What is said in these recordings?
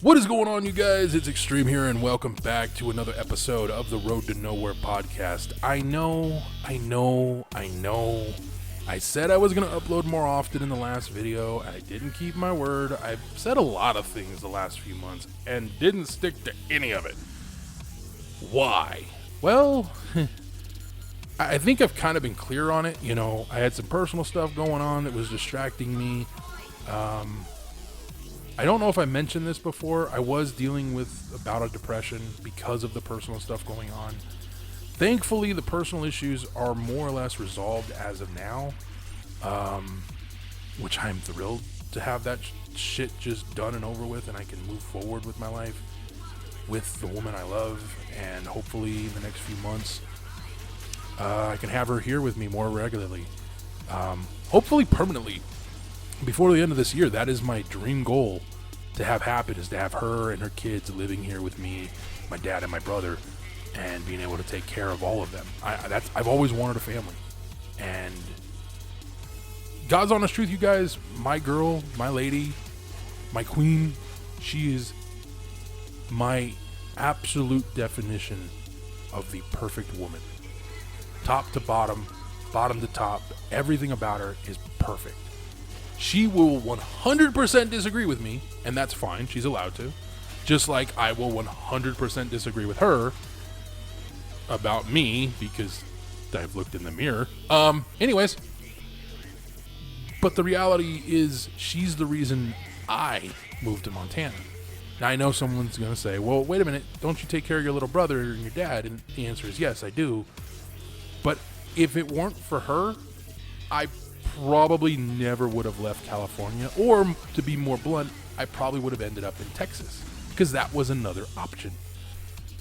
What is going on, you guys? It's Extreme here, and welcome back to another episode of the Road to Nowhere podcast. I know. I said I was going to upload more often in the last video. I didn't keep my word. I've said a lot of things the last few months and didn't stick to any of it. Why? Well, I think I've kind of been clear on it. You know, I had some personal stuff going on that was distracting me. I don't know if I mentioned this before. I was dealing with a bout of depression because of the personal stuff going on. Thankfully, the personal issues are more or less resolved as of now, which I'm thrilled to have that shit just done and over with, and I can move forward with my life with the woman I love, and hopefully in the next few months, I can have her here with me more regularly, hopefully permanently. Before the end of this year, that is my dream goal to have happen, is to have her and her kids living here with me, my dad and my brother, and being able to take care of all of them. I've always wanted a family. And God's honest truth, you guys, my girl, my lady, my queen, she is my absolute definition of the perfect woman. Top to bottom, bottom to top, everything about her is perfect. She will 100% disagree with me, and that's fine. She's allowed to. Just like I will 100% disagree with her about me, because I've looked in the mirror. Anyways. But the reality is, she's the reason I moved to Montana. Now, I know someone's going to say, well, wait a minute. Don't you take care of your little brother and your dad? And the answer is yes, I do. But if it weren't for her, I probably never would have left California, or to be more blunt, I probably would have ended up in Texas, because that was another option.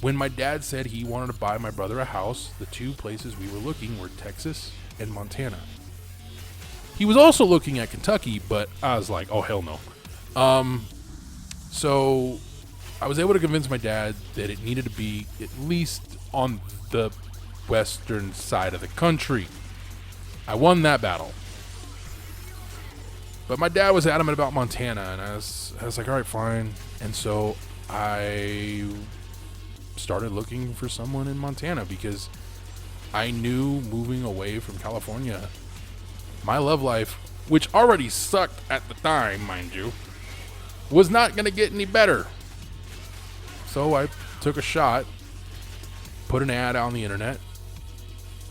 When my dad said he wanted to buy my brother a house, the two places we were looking were Texas and Montana. He was also looking at Kentucky, but I was like, oh, hell no. So I was able to convince my dad that it needed to be at least on the western side of the country. I won that battle. But my dad was adamant about Montana, and I was like, all right, fine. And so I started looking for someone in Montana, because I knew moving away from California, my love life, which already sucked at the time, mind you, was not going to get any better. So I took a shot, put an ad on the internet,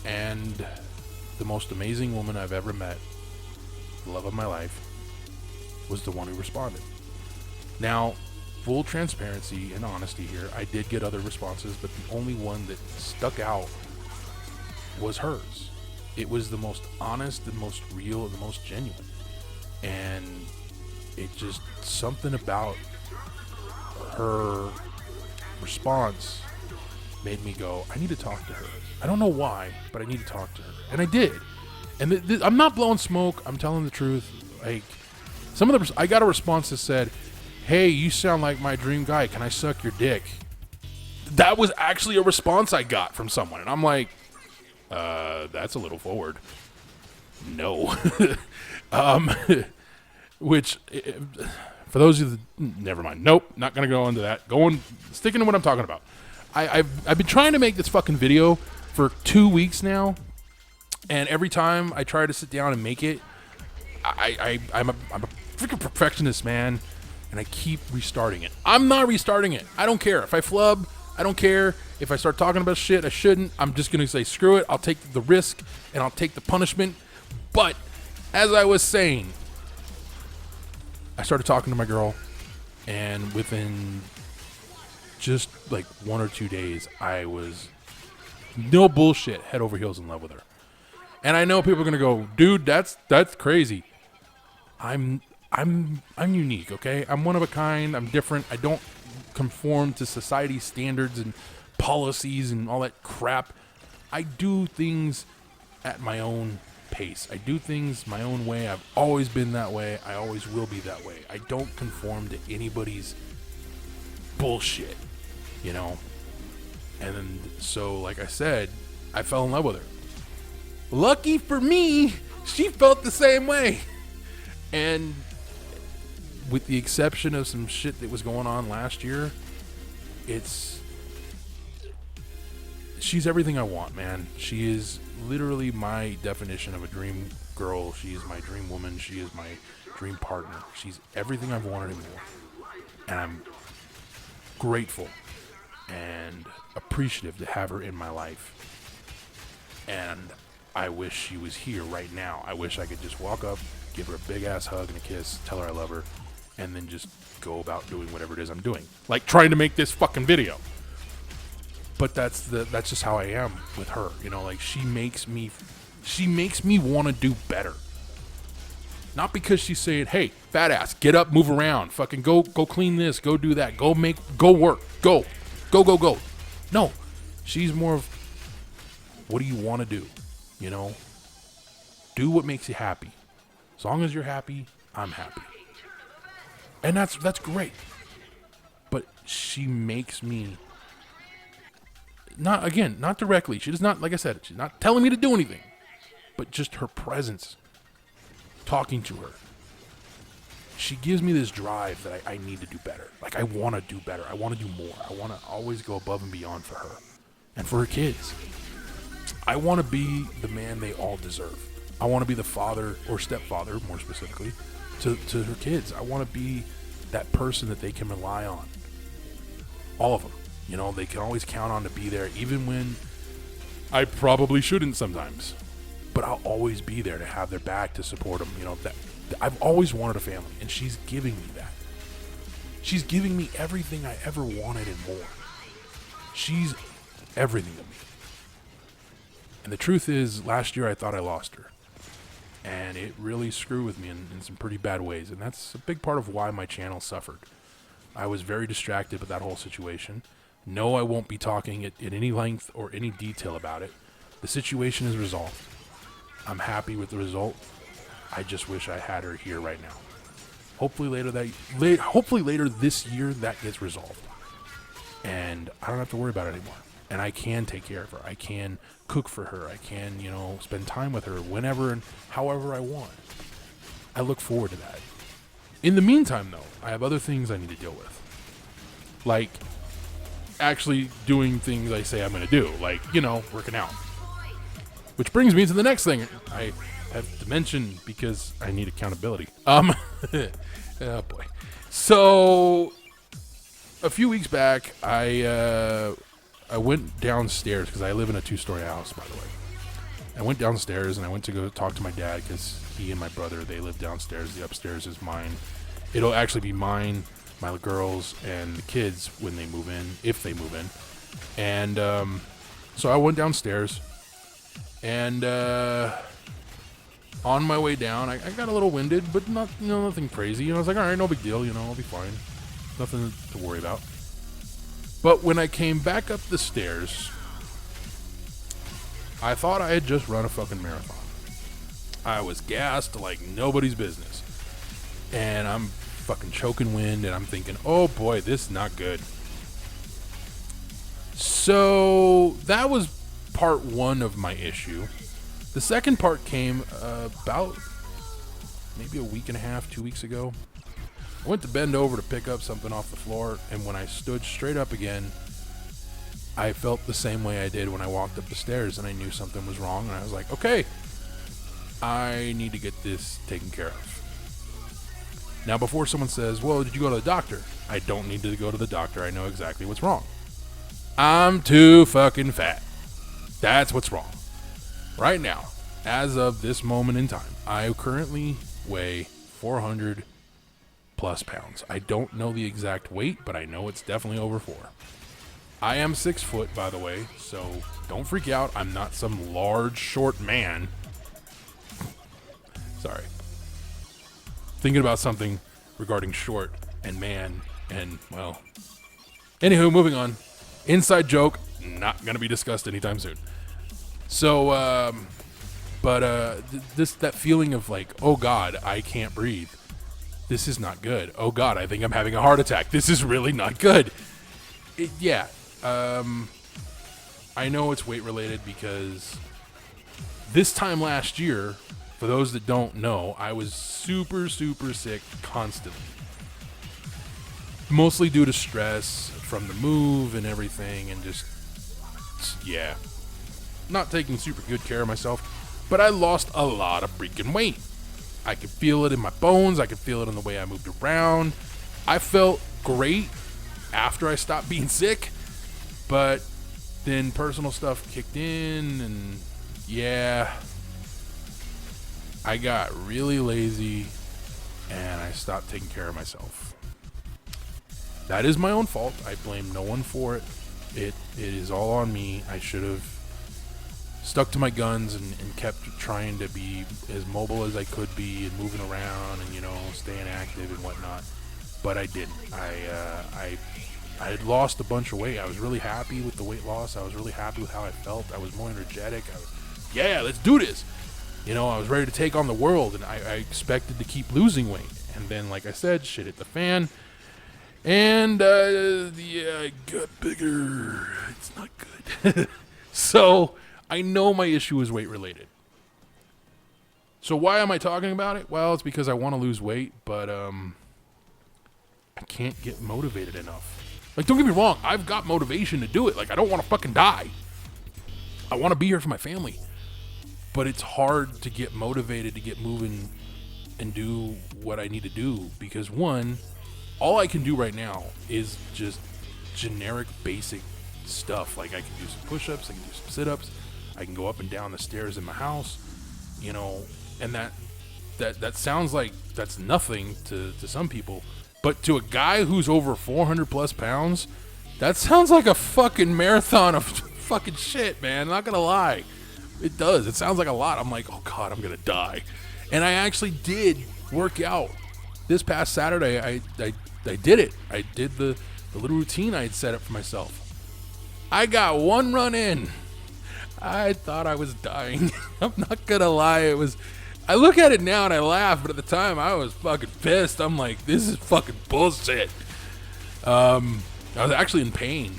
and the most amazing woman I've ever met, the love of my life, was the one who responded. Now, full transparency and honesty here, I did get other responses, but the only one that stuck out was hers. It was the most honest, the most real, and the most genuine. And it just, something about her response made me go, I need to talk to her. I don't know why, but I need to talk to her. And I did. And I'm not blowing smoke. I'm telling the truth. Like, I got a response that said, hey, you sound like my dream guy. Can I suck your dick? That was actually a response I got from someone. And I'm like, that's a little forward. No. Which, for those of you that, never mind. Nope, not going to go into that. Sticking to what I'm talking about. I've been trying to make this fucking video for 2 weeks now. And every time I try to sit down and make it, I'm a freaking perfectionist, man, and I keep restarting it. I'm not restarting it. I don't care. If I flub, I don't care. If I start talking about shit I shouldn't, I'm just going to say, screw it. I'll take the risk, and I'll take the punishment. But, as I was saying, I started talking to my girl, and within just like 1 or 2 days, I was, no bullshit, head over heels in love with her. And I know people are gonna go, dude, that's crazy. I'm unique, okay? I'm one of a kind. I'm different. I don't conform to society's standards and policies and all that crap. I do things at my own pace. I do things my own way. I've always been that way. I always will be that way. I don't conform to anybody's bullshit, you know? And so, like I said, I fell in love with her. Lucky for me, she felt the same way. And with the exception of some shit that was going on last year, she's everything I want, man. She is literally my definition of a dream girl. She is my dream woman. She is my dream partner. She's everything I've wanted and more. And I'm grateful and appreciative to have her in my life. And I wish she was here right now. I wish I could just walk up, give her a big ass hug and a kiss, tell her I love her, and then just go about doing whatever it is I'm doing. Like trying to make this fucking video. But that's just how I am with her. You know, like she makes me want to do better. Not because she's saying, hey, fat ass, get up, move around, fucking go clean this, go do that, go work, go. No, she's more of, what do you want to do? You know, do what makes you happy. As long as you're happy, I'm happy. And that's great. But she makes me, not directly. She does not, like I said, she's not telling me to do anything. But just her presence, talking to her, she gives me this drive that I need to do better. Like I want to do better. I want to do more. I want to always go above and beyond for her and for her kids. I want to be the man they all deserve. I want to be the father or stepfather, more specifically, to her kids. I want to be that person that they can rely on. All of them. You know, they can always count on to be there, even when I probably shouldn't sometimes. But I'll always be there to have their back, to support them. You know, that I've always wanted a family, and she's giving me that. She's giving me everything I ever wanted and more. She's everything to me. And the truth is, last year I thought I lost her. And it really screwed with me in some pretty bad ways. And that's a big part of why my channel suffered. I was very distracted with that whole situation. No, I won't be talking at any length or any detail about it. The situation is resolved. I'm happy with the result. I just wish I had her here right now. Hopefully later this year that gets resolved. And I don't have to worry about it anymore. And I can take care of her. I can cook for her. I can, you know, spend time with her whenever and however I want. I look forward to that. In the meantime, though, I have other things I need to deal with. Like actually doing things I say I'm going to do. Like, you know, working out. Which brings me to the next thing I have to mention because I need accountability. Oh boy. So a few weeks back, I went downstairs because I live in a 2-story house, by the way. I went downstairs and I went to go talk to my dad because he and my brother, they live downstairs. The upstairs is mine. It'll actually be mine, my girls, and the kids when they move in, if they move in. And so I went downstairs. And on my way down, I got a little winded, but nothing crazy. You know, I was like, all right, no big deal. You know, I'll be fine. Nothing to worry about. But when I came back up the stairs, I thought I had just run a fucking marathon. I was gassed like nobody's business. And I'm fucking choking wind, and I'm thinking, oh boy, this is not good. So that was part one of my issue. The second part came about maybe a week and a half, 2 weeks ago. I went to bend over to pick up something off the floor, and when I stood straight up again, I felt the same way I did when I walked up the stairs, and I knew something was wrong, and I was like, okay, I need to get this taken care of. Now, before someone says, well, did you go to the doctor? I don't need to go to the doctor. I know exactly what's wrong. I'm too fucking fat. That's what's wrong. Right now, as of this moment in time, I currently weigh 400 plus pounds. I don't know the exact weight, but I know it's definitely over 4. I am 6 foot, by the way, so don't freak out. I'm not some large, short man. Sorry. Thinking about something regarding short and man and, well. Anywho, moving on. Inside joke, not going to be discussed anytime soon. So, that feeling of like, oh God, I can't breathe. This is not good. Oh God, I think I'm having a heart attack. This is really not good. I know it's weight related because this time last year, for those that don't know, I was super, super sick constantly. mostly due to stress from the move and everything, and just, yeah, not taking super good care of myself. But I lost a lot of freaking weight. I could feel it in my bones. I could feel it in the way I moved around. I felt great after I stopped being sick, but then personal stuff kicked in, and yeah, I got really lazy and I stopped taking care of myself. That is my own fault. I blame no one for it. It is all on me. I should have stuck to my guns and kept trying to be as mobile as I could be and moving around and, you know, staying active and whatnot. But I didn't. I had lost a bunch of weight. I was really happy with the weight loss. I was really happy with how I felt. I was more energetic. Yeah, let's do this. You know, I was ready to take on the world, and I expected to keep losing weight. And then, like I said, shit hit the fan. And, yeah, I got bigger. It's not good. So, I know my issue is weight related. So why am I talking about it? Well, it's because I want to lose weight, but, I can't get motivated enough. Like, don't get me wrong, I've got motivation to do it. Like, I don't want to fucking die. I want to be here for my family. But it's hard to get motivated to get moving and do what I need to do. Because, one, all I can do right now is just generic, basic stuff. Like, I can do some push-ups, I can do some sit-ups, I can go up and down the stairs in my house, you know, and that sounds like that's nothing to some people. But to a guy who's over 400 plus pounds, that sounds like a fucking marathon of fucking shit, man. Not gonna lie. It does. It sounds like a lot. I'm like, oh God, I'm gonna die. And I actually did work out. This past Saturday, I did it. I did the little routine I had set up for myself. I got one run in. I thought I was dying. I'm not gonna lie. I look at it now and I laugh, but at the time I was fucking pissed. I'm like, this is fucking bullshit. I was actually in pain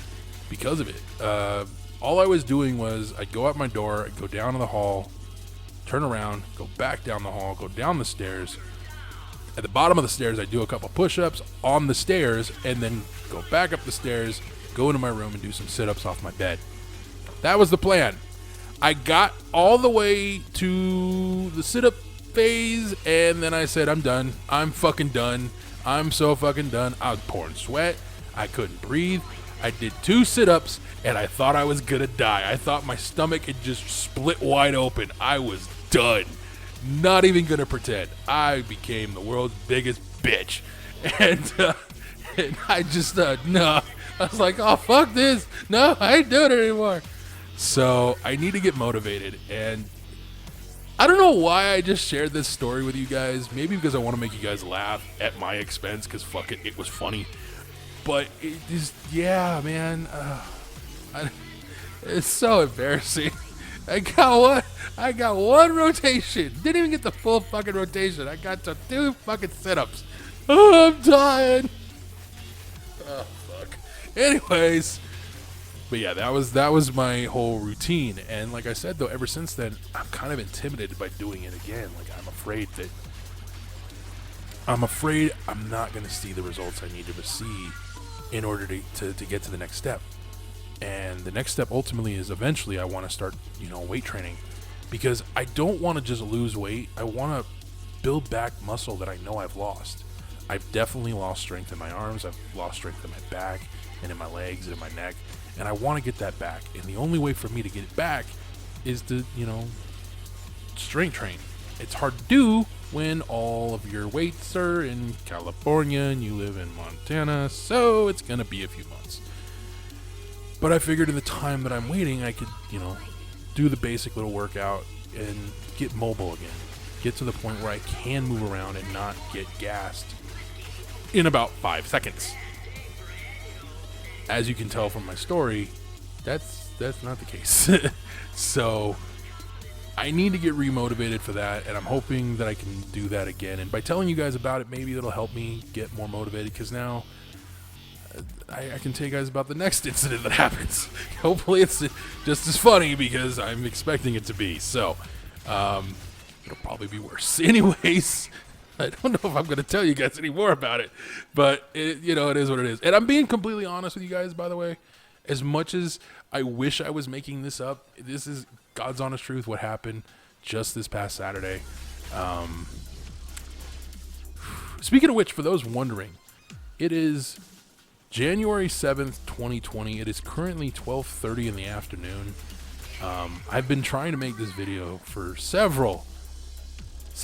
because of it. All I was doing was I'd go out my door, I'd go down to the hall, turn around, go back down the hall, go down the stairs. At the bottom of the stairs, I'd do a couple push-ups on the stairs and then go back up the stairs, go into my room and do some sit-ups off my bed. That was the plan. I got all the way to the sit-up phase, and then I said, I'm done. I'm fucking done. I'm so fucking done. I was pouring sweat. I couldn't breathe. I did 2 sit-ups, and I thought I was gonna die. I thought my stomach had just split wide open. I was done. Not even gonna pretend. I became the world's biggest bitch. And I just, no. I was like, oh, fuck this. No, I ain't doing it anymore. So I need to get motivated, and I don't know why I just shared this story with you guys. Maybe because I want to make you guys laugh at my expense, because fuck it, it was funny. But it just, yeah, man, it's so embarrassing. I got one rotation. Didn't even get the full fucking rotation. I got to 2 fucking sit-ups. Oh, I'm dying. Oh, fuck. Anyways. But yeah, that was my whole routine. And like I said, though, ever since then, I'm kind of intimidated by doing it again. Like, I'm afraid I'm not going to see the results I need to see in order to get to the next step. And the next step ultimately is eventually I want to start, you know, weight training. Because I don't want to just lose weight. I want to build back muscle that I know I've lost. I've definitely lost strength in my arms. I've lost strength in my back and in my legs and in my neck. And I want to get that back. And the only way for me to get it back is to, you know, strength train. It's hard to do when all of your weights are in California and you live in Montana. So it's going to be a few months. But I figured in the time that I'm waiting, I could, you know, do the basic little workout and get mobile again. Get to the point where I can move around and not get gassed in about 5 seconds. As you can tell from my story, that's not the case. So I need to get remotivated for that, and I'm hoping that I can do that again. And by telling you guys about it, maybe it'll help me get more motivated, because now I can tell you guys about the next incident that happens. Hopefully it's just as funny, because I'm expecting it to be. So it'll probably be worse. Anyways, I don't know if I'm going to tell you guys any more about it, but it is what it is. And I'm being completely honest with you guys, by the way. As much as I wish I was making this up, this is God's honest truth, what happened just this past Saturday. Speaking of which, for those wondering, it is January 7th, 2020. It is currently 12:30 in the afternoon. I've been trying to make this video for several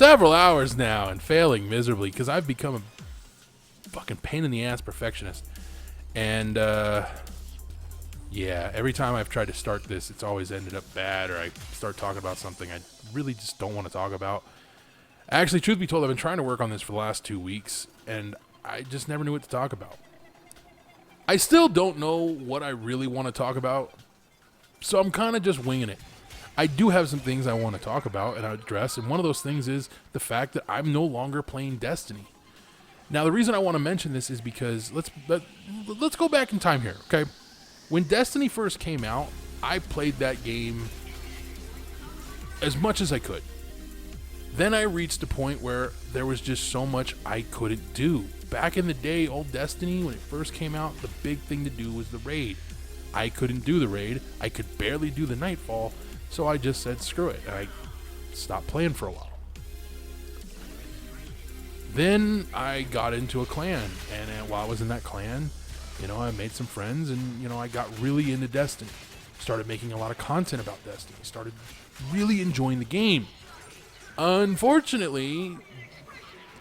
hours now and failing miserably because I've become a fucking pain in the ass perfectionist. And yeah, every time I've tried to start this, it's always ended up bad, or I start talking about something I really just don't want to talk about. Actually, truth be told, I've been trying to work on this for the last 2 weeks, and I just never knew what to talk about. I still don't know what I really want to talk about, so I'm kind of just winging it. I do have some things I want to talk about and address, and one of those things is the fact that I'm no longer playing Destiny. Now, the reason I want to mention this is because let's go back in time here, okay? When Destiny first came out, I played that game as much as I could. Then I reached a point where there was just so much I couldn't do. Back in the day, old Destiny, when it first came out, the big thing to do was the raid. I couldn't do the raid. I could barely do the Nightfall, so I just said screw it, and I stopped playing for a while. Then I got into a clan, and while I was in that clan, I made some friends, and, I got really into Destiny. Started making a lot of content about Destiny. Started really enjoying the game. Unfortunately,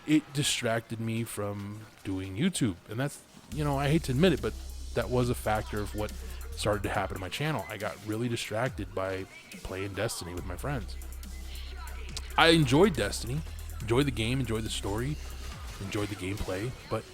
it distracted me from doing YouTube. And that's, I hate to admit it, but that was a factor of what started to happen to my channel. I got really distracted by playing Destiny with my friends. I enjoyed Destiny, enjoyed the game, enjoyed the story, enjoyed the gameplay, but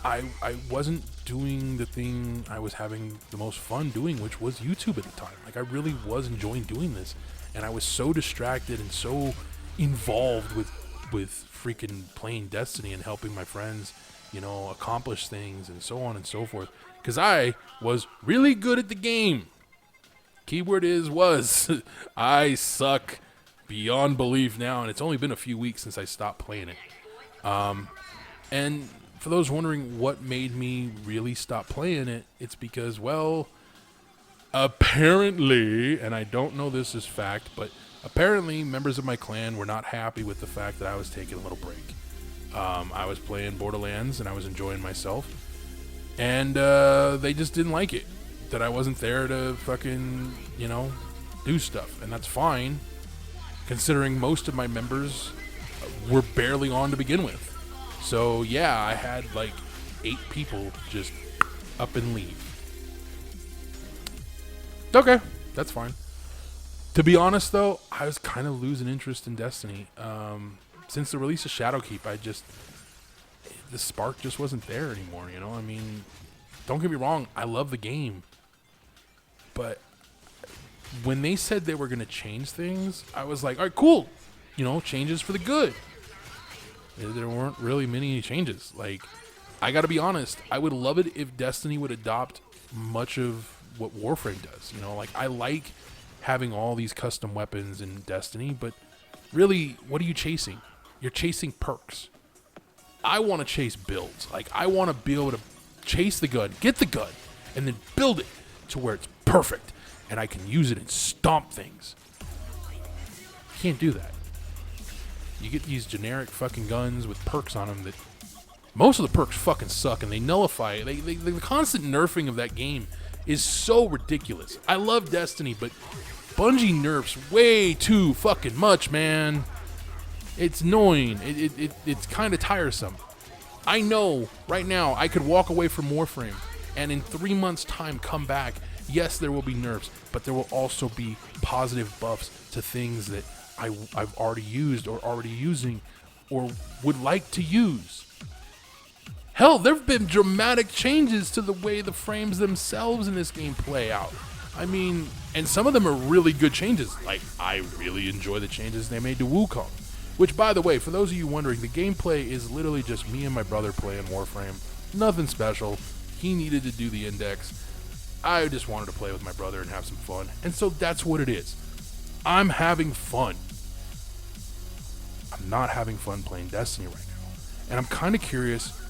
I wasn't doing the thing I was having the most fun doing, which was YouTube at the time. Like, I really was enjoying doing this. And I was so distracted and so involved with freaking playing Destiny and helping my friends, accomplish things and so on and so forth. Because I was really good at the game. Keyword is was. I suck beyond belief now, and it's only been a few weeks since I stopped playing it. And for those wondering what made me really stop playing it, it's because, well, apparently, and I don't know this is fact, but apparently members of my clan were not happy with the fact that I was taking a little break. I was playing Borderlands and I was enjoying myself, and they just didn't like it, that I wasn't there to fucking, do stuff. And that's fine, considering most of my members were barely on to begin with. So yeah, I had like 8 people just up and leave. Okay, that's fine. To be honest, though, I was kind of losing interest in Destiny. Since the release of Shadowkeep, the spark just wasn't there anymore, I mean, don't get me wrong, I love the game. But when they said they were going to change things, I was like, all right, cool. Changes for the good. There weren't really many changes. Like, I got to be honest, I would love it if Destiny would adopt much of what Warframe does. I like having all these custom weapons in Destiny, but really, what are you chasing? You're chasing perks. I want to chase builds. Like, I want to be able to chase the gun, get the gun, and then build it to where it's perfect, and I can use it and stomp things. You can't do that. You get these generic fucking guns with perks on them that most of the perks fucking suck, and they nullify it. The constant nerfing of that game is so ridiculous. I love Destiny, but Bungie nerfs way too fucking much, man. It's annoying. It's kind of tiresome. I know right now I could walk away from Warframe and in 3 months' time come back. Yes, there will be nerfs, but there will also be positive buffs to things that I've already used or already using or would like to use. Hell, there have been dramatic changes to the way the frames themselves in this game play out. I mean, and some of them are really good changes. Like, I really enjoy the changes they made to Wukong. Which, by the way, for those of you wondering, the gameplay is literally just me and my brother playing Warframe. Nothing special. He needed to do the index. I just wanted to play with my brother and have some fun. And so that's what it is. I'm having fun. I'm not having fun playing Destiny right now. And I'm kind of curious,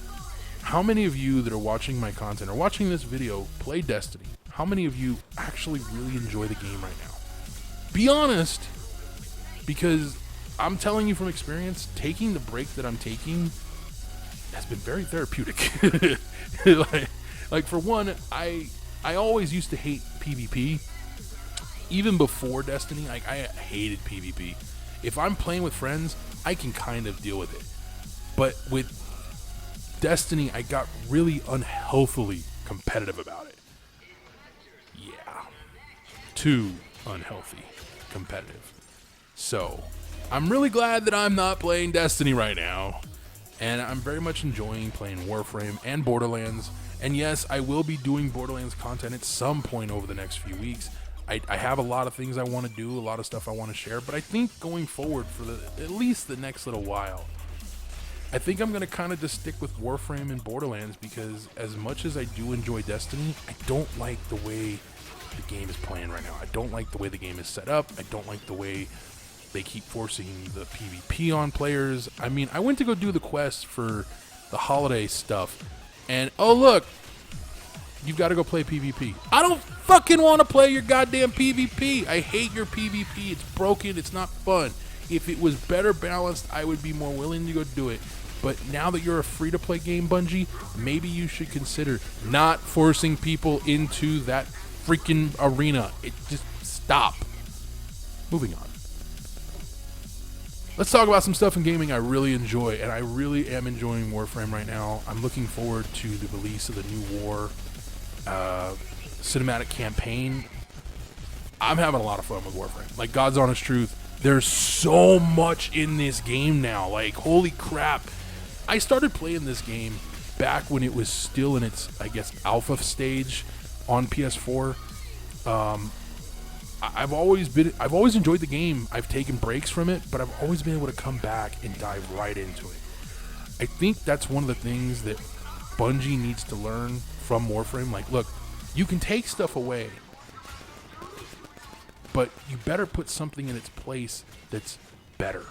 how many of you that are watching my content or watching this video play Destiny? How many of you actually really enjoy the game right now? Be honest, because I'm telling you from experience, taking the break that I'm taking has been very therapeutic. like for one, I always used to hate PvP. Even before Destiny, like I hated PvP. If I'm playing with friends, I can kind of deal with it. But with Destiny, I got really unhealthily competitive about it. Yeah. Too unhealthy competitive. So, I'm really glad that I'm not playing Destiny right now. And I'm very much enjoying playing Warframe and Borderlands. And yes, I will be doing Borderlands content at some point over the next few weeks. I have a lot of things I want to do, a lot of stuff I want to share, but I think going forward for at least the next little while, I think I'm going to kind of just stick with Warframe and Borderlands, because as much as I do enjoy Destiny, I don't like the way the game is playing right now. I don't like the way the game is set up. I don't like the way they keep forcing the PvP on players. I mean, I went to go do the quest for the holiday stuff, and oh look, you've got to go play PvP. I don't fucking want to play your goddamn PvP. I hate your PvP. It's broken. It's not fun. If it was better balanced, I would be more willing to go do it. But now that you're a free-to-play game, Bungie, maybe you should consider not forcing people into that freaking arena. It just stop. Moving on. Let's talk about some stuff in gaming I really enjoy, and I really am enjoying Warframe right now. I'm looking forward to the release of the new War cinematic campaign. I'm having a lot of fun with Warframe. Like, God's honest truth, there's so much in this game now. Like, holy crap. I started playing this game back when it was still in its, I guess, alpha stage on PS4. I've always enjoyed the game. I've taken breaks from it, but I've always been able to come back and dive right into it. I think that's one of the things that Bungie needs to learn from Warframe. Like, look, you can take stuff away, but you better put something in its place that's better.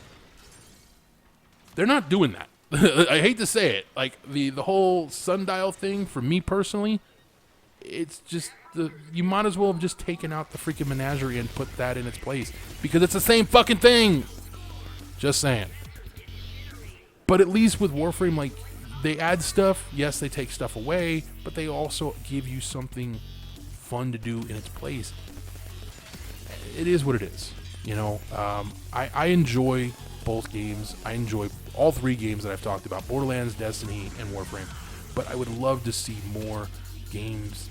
They're not doing that. I hate to say it. Like, the whole sundial thing, for me personally, it's just, you might as well have just taken out the freaking menagerie and put that in its place, because it's the same fucking thing. Just saying. But at least with Warframe, like, they add stuff. Yes, they take stuff away, but they also give you something fun to do in its place. It is what it is. You know, I enjoy both games. I enjoy all three games that I've talked about: Borderlands, Destiny, and Warframe. But I would love to see more games.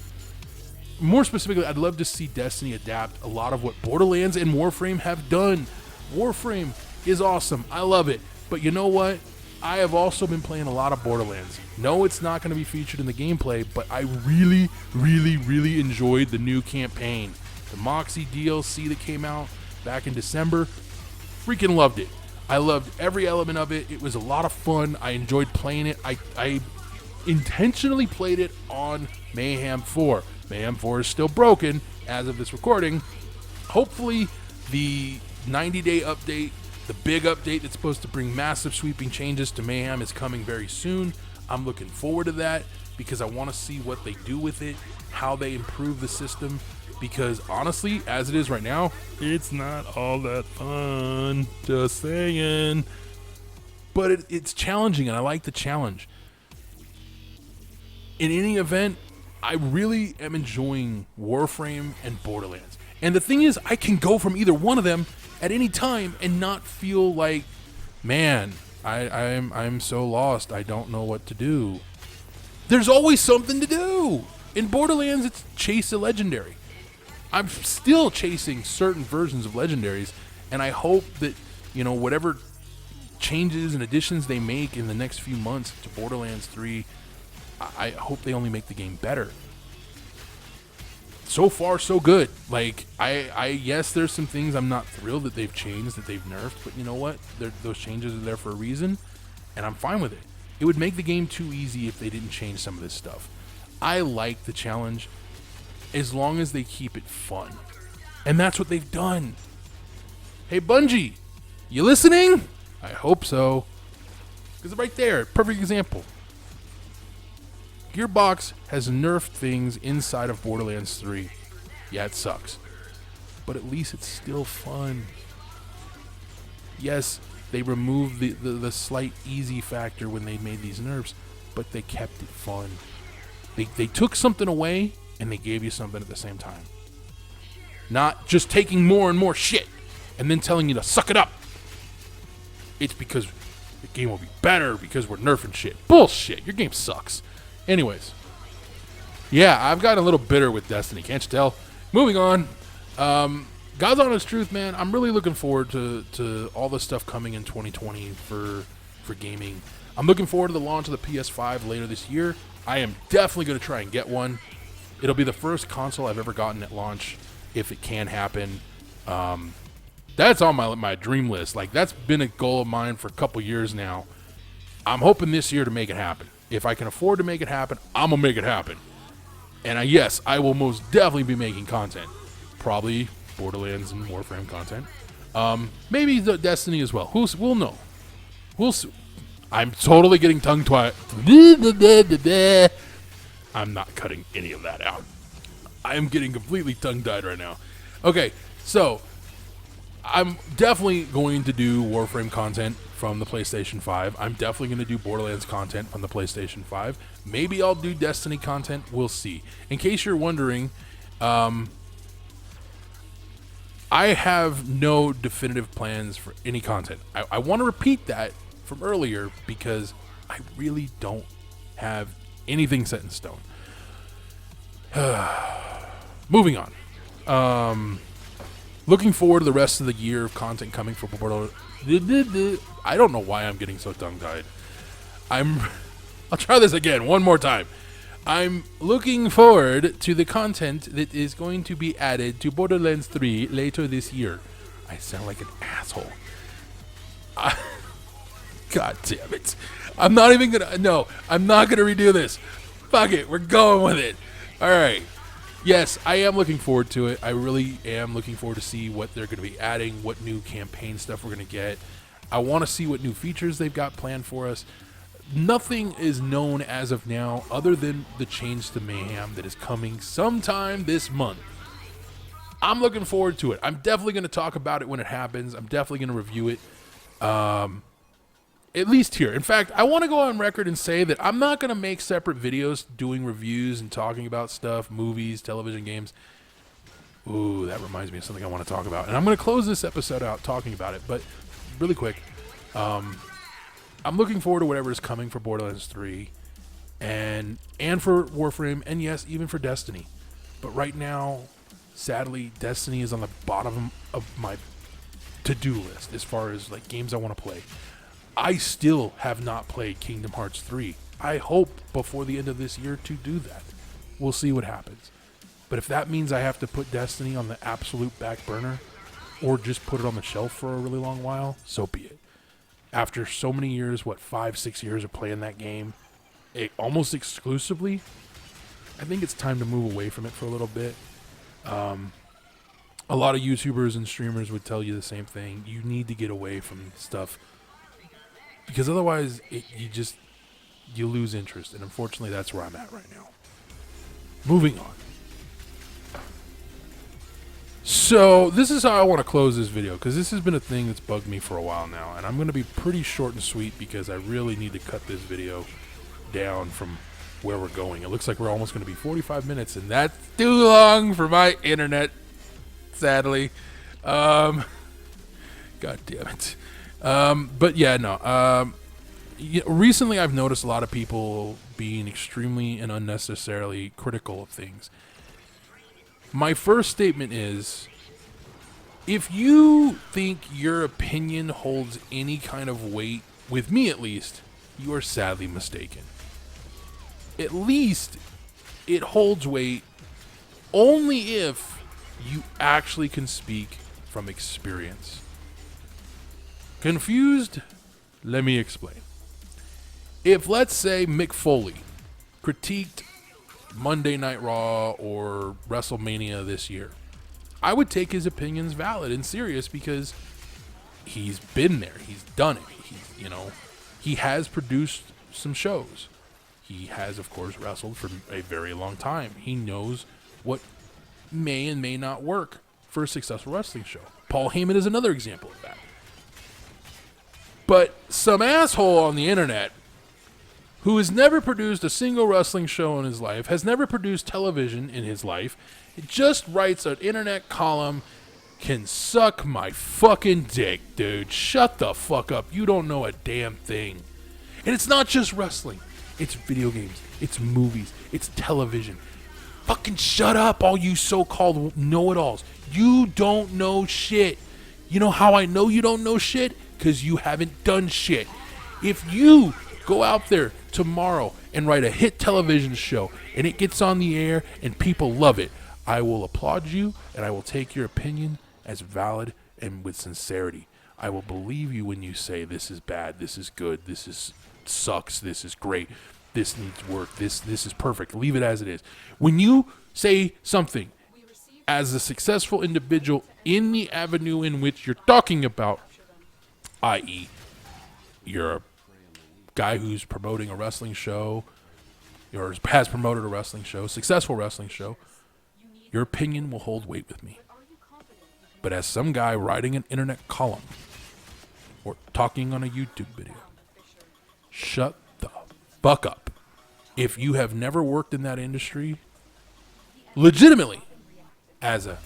More specifically, I'd love to see Destiny adapt a lot of what Borderlands and Warframe have done. Warframe is awesome. I love it. But you know what? I have also been playing a lot of Borderlands. No, it's not going to be featured in the gameplay, but I really, really, really enjoyed the new campaign. The Moxie DLC that came out back in December. Freaking loved it. I loved every element of it. It was a lot of fun. I enjoyed playing it. I intentionally played it on Mayhem 4. Mayhem 4 is still broken as of this recording. Hopefully the 90-day update, the big update that's supposed to bring massive sweeping changes to Mayhem, is coming very soon. I'm looking forward to that because I want to see what they do with it, how they improve the system, because honestly, as it is right now, it's not all that fun. Just saying. But it's challenging, and I like the challenge. In any event, I really am enjoying Warframe and Borderlands. And the thing is, I can go from either one of them at any time and not feel like, man, I'm so lost. I don't know what to do. There's always something to do. In Borderlands, it's chase a legendary. I'm still chasing certain versions of legendaries, and I hope that, you know, whatever changes and additions they make in the next few months to Borderlands 3, I hope they only make the game better. So far, so good. Like, yes, there's some things I'm not thrilled that they've changed, that they've nerfed, but you know what? Those changes are there for a reason, and I'm fine with it. It would make the game too easy if they didn't change some of this stuff. I like the challenge as long as they keep it fun. And that's what they've done. Hey, Bungie, you listening? I hope so. Because right there, perfect example. Gearbox has nerfed things inside of Borderlands 3. Yeah, it sucks. But at least it's still fun. Yes, they removed the slight easy factor when they made these nerfs, but they kept it fun. They took something away, and they gave you something at the same time. Not just taking more and more shit, and then telling you to suck it up. It's because the game will be better because we're nerfing shit. Bullshit, your game sucks. Anyways. Yeah, I've gotten a little bitter with Destiny, can't you tell? Moving on. God's honest truth, man, I'm really looking forward to all the stuff coming in 2020 for gaming. I'm looking forward to the launch of the PS5 later this year. I am definitely going to try and get one. It'll be the first console I've ever gotten at launch, if it can happen. That's on my dream list. Like, that's been a goal of mine for a couple years now. I'm hoping this year to make it happen. If I can afford to make it happen, I'm going to make it happen. And yes, I will most definitely be making content. Probably Borderlands and Warframe content. Maybe the Destiny as well. We'll know. We'll see. I'm totally getting tongue-tied. I'm not cutting any of that out. I am getting completely tongue-tied right now. Okay, so I'm definitely going to do Warframe content from the PlayStation 5. I'm definitely going to do Borderlands content from the PlayStation 5. Maybe I'll do Destiny content. We'll see. In case you're wondering, I have no definitive plans for any content. I want to repeat that from earlier because I really don't have anything set in stone. Moving on. Looking forward to the rest of the year of content coming from Borderlands. I don't know why I'm getting so tongue-tied. I'll try this again one more time. I'm looking forward to the content that is going to be added to Borderlands 3 later this year. I sound like an asshole. God damn it. I'm not even gonna... No, I'm not gonna redo this. Fuck it, we're going with it. Alright. Yes, I am looking forward to it. I really am looking forward to see what they're going to be adding, what new campaign stuff we're going to get. I want to see what new features they've got planned for us. Nothing is known as of now other than the change to Mayhem that is coming sometime this month. I'm looking forward to it. I'm definitely going to talk about it when it happens. I'm definitely going to review it. At least here. In fact, I want to go on record and say that I'm not going to make separate videos doing reviews and talking about stuff, movies, television, games. Ooh, that reminds me of something I want to talk about. And I'm going to close this episode out talking about it, but really quick. I'm looking forward to whatever is coming for Borderlands 3 and for Warframe, and yes, even for Destiny. But right now, sadly, Destiny is on the bottom of my to-do list as far as like games I want to play. I still have not played Kingdom Hearts 3. I hope before the end of this year to do that. We'll see what happens. But if that means I have to put Destiny on the absolute back burner or just put it on the shelf for a really long while, so be it. After so many years, 5-6 years of playing that game, almost exclusively, I think it's time to move away from it for a little bit. A lot of YouTubers and streamers would tell you the same thing. You need to get away from stuff because otherwise you lose interest, and unfortunately that's where I'm at right now. Moving on. So this is how I want to close this video, because this has been a thing that's bugged me for a while now, and I'm going to be pretty short and sweet because I really need to cut this video down from where we're going. It looks like we're almost going to be 45 minutes, and that's too long for my internet, sadly. God damn it. But yeah, no. Recently I've noticed a lot of people being extremely and unnecessarily critical of things. My first statement is, if you think your opinion holds any kind of weight, with me at least, you are sadly mistaken. At least it holds weight only if you actually can speak from experience. Confused? Let me explain. If, let's say, Mick Foley critiqued Monday Night Raw or WrestleMania this year, I would take his opinions valid and serious because he's been there. He's done it. He has produced some shows. He has, of course, wrestled for a very long time. He knows what may and may not work for a successful wrestling show. Paul Heyman is another example of that. But some asshole on the internet who has never produced a single wrestling show in his life, has never produced television in his life, just writes an internet column, can suck my fucking dick, dude. Shut the fuck up. You don't know a damn thing. And it's not just wrestling. It's video games. It's movies. It's television. Fucking shut up, all you so-called know-it-alls. You don't know shit. You know how I know you don't know shit? Because you haven't done shit. If you go out there tomorrow and write a hit television show and it gets on the air and people love it, I will applaud you and I will take your opinion as valid and with sincerity. I will believe you when you say this is bad, this is good, this is sucks, this is great, this needs work, this is perfect. Leave it as it is. When you say something as a successful individual in the avenue in which you're talking about, i.e., you're a guy who's promoting a wrestling show or has promoted a wrestling show, successful wrestling show, your opinion will hold weight with me. But as some guy writing an internet column or talking on a YouTube video, shut the fuck up. If you have never worked in that industry, legitimately, as a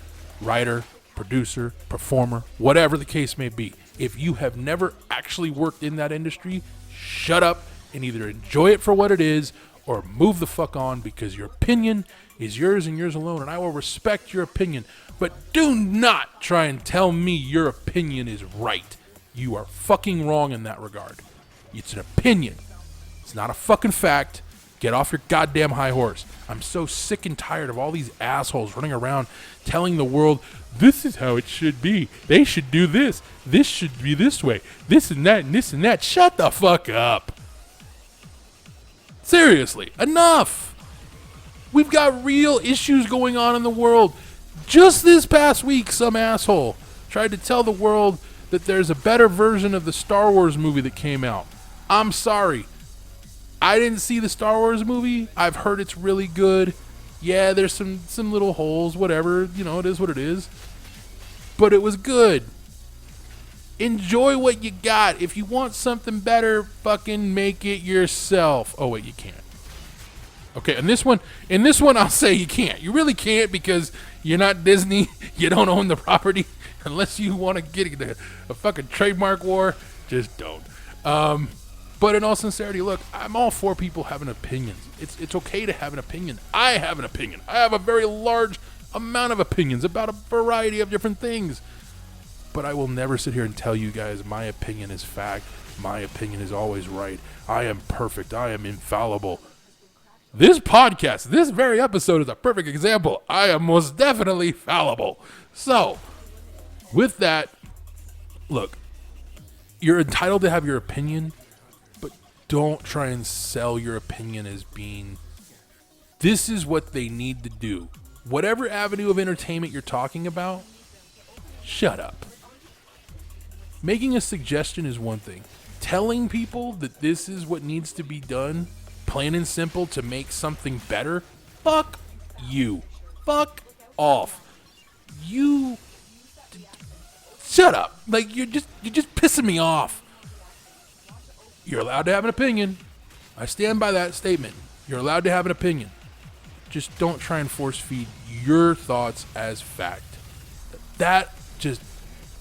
writer, producer, performer, whatever the case may be, if you have never actually worked in that industry, shut up and either enjoy it for what it is or move the fuck on, because your opinion is yours and yours alone, and I will respect your opinion. But do not try and tell me your opinion is right. You are fucking wrong in that regard. It's an opinion. It's not a fucking fact. Get off your goddamn high horse. I'm so sick and tired of all these assholes running around telling the world, this is how it should be. They should do this. This should be this way. This and that and this and that. Shut the fuck up. Seriously, enough. We've got real issues going on in the world. Just this past week, some asshole tried to tell the world that there's a better version of the Star Wars movie that came out. I'm sorry. I didn't see the Star Wars movie. I've heard it's really good. Yeah, there's some little holes, whatever. You know, it is what it is. But it was good. Enjoy what you got. If you want something better, fucking make it yourself. Oh, wait, you can't. Okay, in this one, I'll say you can't. You really can't, because you're not Disney. You don't own the property. Unless you want to get into a fucking trademark war, just don't. But in all sincerity, look, I'm all for people having opinions. It's okay to have an opinion. I have an opinion. I have a very large amount of opinions about a variety of different things. But I will never sit here and tell you guys my opinion is fact. My opinion is always right. I am perfect. I am infallible. This podcast, this very episode is a perfect example. I am most definitely fallible. So, with that, look, you're entitled to have your opinion, but don't try and sell your opinion as being, this is what they need to do. Whatever avenue of entertainment you're talking about, shut up. Making a suggestion is one thing. Telling people that this is what needs to be done, plain and simple, to make something better, fuck you. Fuck off. You shut up. Like, you're just pissing me off. You're allowed to have an opinion. I stand by that statement. You're allowed to have an opinion. Just don't try and force feed your thoughts as fact. That just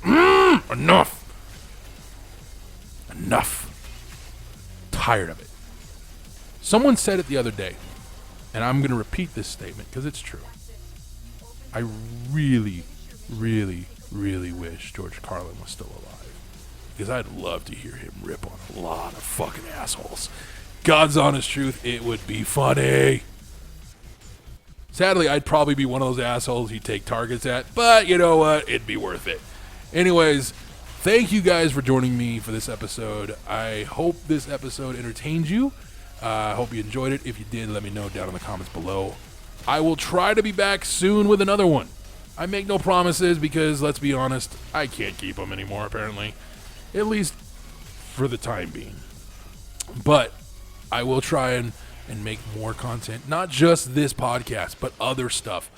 enough. Tired of it. Someone said it the other day, and I'm going to repeat this statement because it's true. I really, really, really wish George Carlin was still alive, because I'd love to hear him rip on a lot of fucking assholes. God's honest truth, it would be funny. Sadly, I'd probably be one of those assholes he'd take targets at, but you know what? It'd be worth it. Anyways, thank you guys for joining me for this episode. I hope this episode entertained you. I hope you enjoyed it. If you did, let me know down in the comments below. I will try to be back soon with another one. I make no promises because, let's be honest, I can't keep them anymore, apparently. at least for the time being. But I will try and make more content, not just this podcast, but other stuff.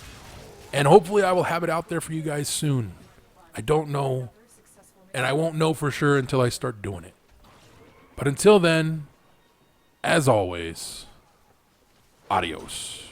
And hopefully I will have it out there for you guys soon. I don't know, and I won't know for sure until I start doing it. But until then, as always, adios.